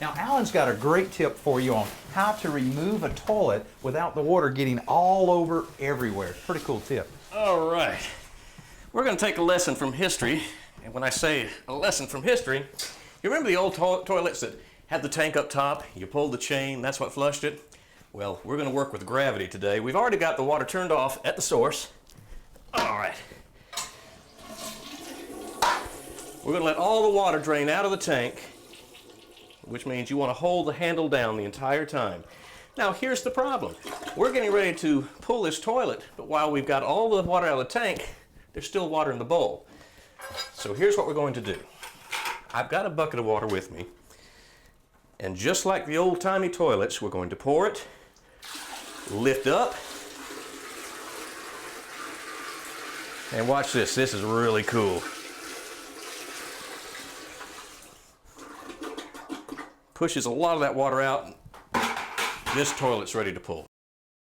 Now, Alan's got a great tip for you on how to remove a toilet without the water getting all over everywhere. Pretty cool tip. All right. We're going to take a lesson from history. And when I say a lesson from history, you remember the old toilets that had the tank up top? You pulled the chain, that's what flushed it? Well, we're going to work with gravity today. We've already got the water turned off at the source. All right. We're going to let all the water drain out of the tank, which means you want to hold the handle down the entire time. Now, here's the problem. We're getting ready to pull this toilet, but while we've got all the water out of the tank, there's still water in the bowl. So here's what we're going to do. I've got a bucket of water with me, and just like the old-timey toilets, we're going to pour it, lift up, and watch this. This is really cool. Pushes a lot of that water out. This toilet's ready to pull.